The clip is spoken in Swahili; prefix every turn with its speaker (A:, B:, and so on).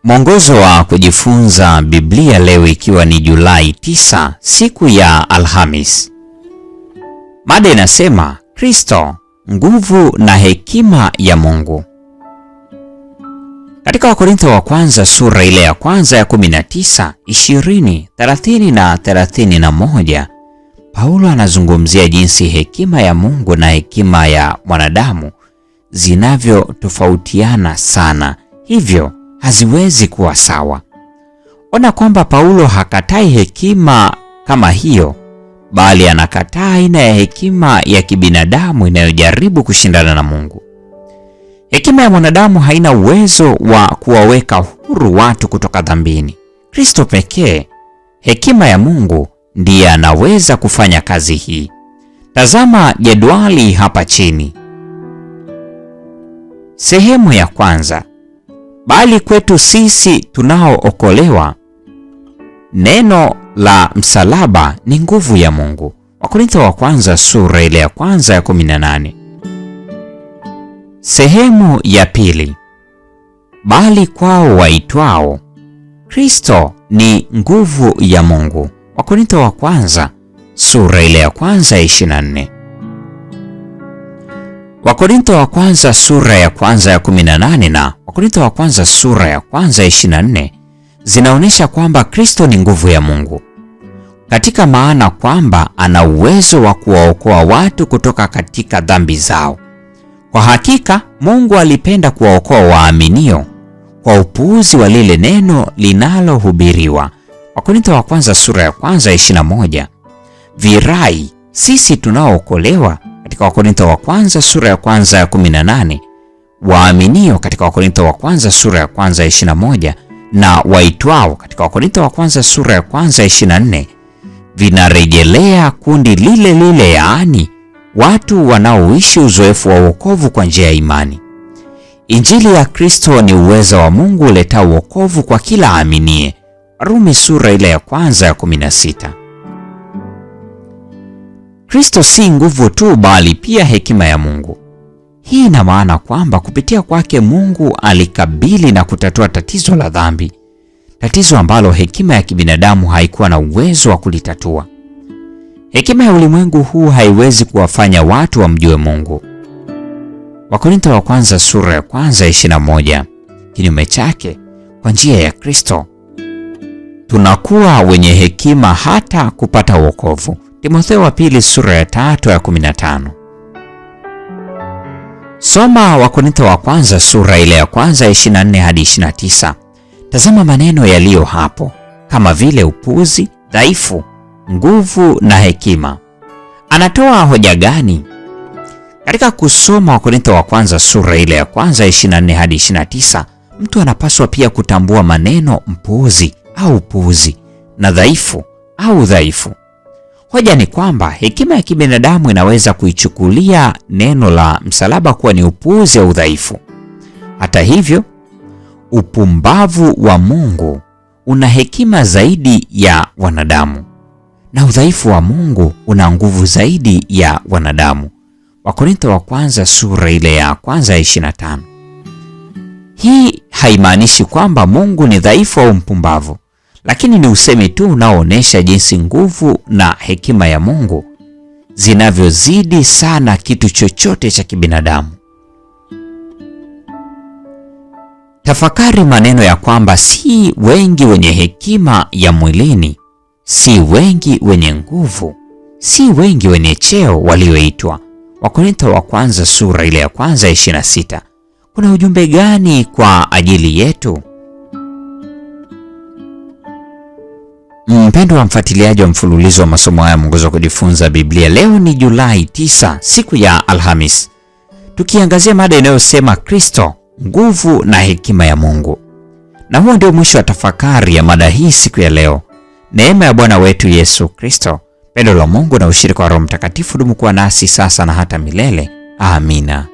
A: Mwongozo wa kujifunza Biblia leo ikiwa ni Julai 9, siku ya Alhamis. Mada inasema Kristo, nguvu na hekima ya Mungu. Katika Wakorintho wa kwanza sura ile ya kwanza ya 19, 20, 30 na 31, Paulo anazungumzia jinsi hekima ya Mungu na hekima ya mwanadamu zinavyotofautiana sana, hivyo haziwezi kuwa sawa. Ona kwamba Paulo hakatai hekima kama hiyo, bali anakataa aina ya hekima ya kibinadamu inayojaribu kushindana na Mungu. Hekima ya mwanadamu haina uwezo wa kuwaweka huru watu kutoka dhambini. Kristo pekee, hekima ya Mungu, ndiye anaweza kufanya kazi hii. Tazama jedwali hapa chini. Sehemu ya kwanza. Bali kwetu sisi tunaookolewa, neno la msalaba ni nguvu ya Mungu. Wakorintho wa kwanza sura ile ya kwanza ya 18. Sehemu ya pili. Bali kwao waitwao, Kristo ni nguvu ya Mungu. Wakorintho wa kwanza sura ile ya kwanza ya 24. Wakorintho wa kwanza sura ya kwanza ya 18 na Wakorintho wa kwanza sura ya kwanza ya 24 zinaonyesha kwamba Kristo ni nguvu ya Mungu, katika maana kwamba ana uwezo wa kuwaokoa watu kutoka katika dhambi zao. Kwa hakika Mungu alipenda kuwaokoa waaminio kwa upuuzi wa lile neno linalohubiriwa. Wakorintho wa kwanza sura ya kwanza ya 21. Virai sisi tunaookolewa katika Wakorintho wa kwanza sura ya kwanza ya 18, waaminio katika Wakorintho wa kwanza sura ya kwanza ya 21 na waitwao katika Wakorintho wa kwanza sura ya kwanza ya 24 vinarejelea kundi lile lile, yaani watu wanaoishi uzoefu wa wokovu kwa njia ya imani. Injili ya Kristo ni uwezo wa Mungu uletao wokovu kwa kila aaminie. Warumi sura ile ya kwanza ya 16. Kristo si nguvu tu, bali pia hekima ya Mungu. Hii ina maana kwamba kupitia kwake Mungu alikabili na kutatua tatizo la dhambi, tatizo ambalo hekima ya kibinadamu haikuwa na uwezo wa kulitatua. Hekima ya ulimwengu huu haiwezi kuwafanya watu wamjue Mungu. Wakorintho wa kwanza sura ya kwanza ya 21. Kinyume chake, kwa njia ya Kristo tunakuwa wenye hekima hata kupata wokovu. Timotheo wa pili sura ya 3 ya 15. Soma Wakorintho wa kwanza sura ile ya kwanza ya 24 hadi 29. Tazama maneno yaliyo hapo, kama vile upuzi, dhaifu, nguvu na hekima. Anatoa hoja gani? Katika kusoma Wakorintho wa kwanza sura ile ya kwanza ya 24 hadi 29, mtu anapaswa pia kutambua maneno mpuuzi au upuuzi na dhaifu au dhaifu. Hoja ni kwamba hekima ya kibinadamu inaweza kuichukulia neno la msalaba kuwa ni upuuzi au udhaifu. Hata hivyo, upumbavu wa Mungu una hekima zaidi ya wanadamu, na udhaifu wa Mungu una nguvu zaidi ya wanadamu. Wakorintho wa kwanza sura ile ya kwanza ya 25. Hii haimaanishi kwamba Mungu ni dhaifu au mpumbavu, lakini ni usemi tu unaoonyesha jinsi nguvu na hekima ya Mungu zinavyozidi sana kitu chochote cha kibinadamu. Tafakari maneno ya kwamba si wengi wenye hekima ya mwilini, si wengi wenye nguvu, si wengi wenye cheo walioitwa. Wakorintho wa kwanza sura ile ya kwanza ya 26. Kuna ujumbe gani kwa ajili yetu? Mpendwa wa mfuatiliaji wa mfululizo wa masomo haya mwongozo wa kujifunza Biblia, leo ni Julai 9, siku ya Alhamis, tukiangazia mada inayosema Kristo, nguvu na hekima ya Mungu. Na huo ndio mwisho wa tafakari ya mada hii siku ya leo. Neema ya Bwana wetu Yesu Kristo, pendo la Mungu na ushirika wa Roho Mtakatifu dumu kuwa nasi sasa na hata milele. Amina.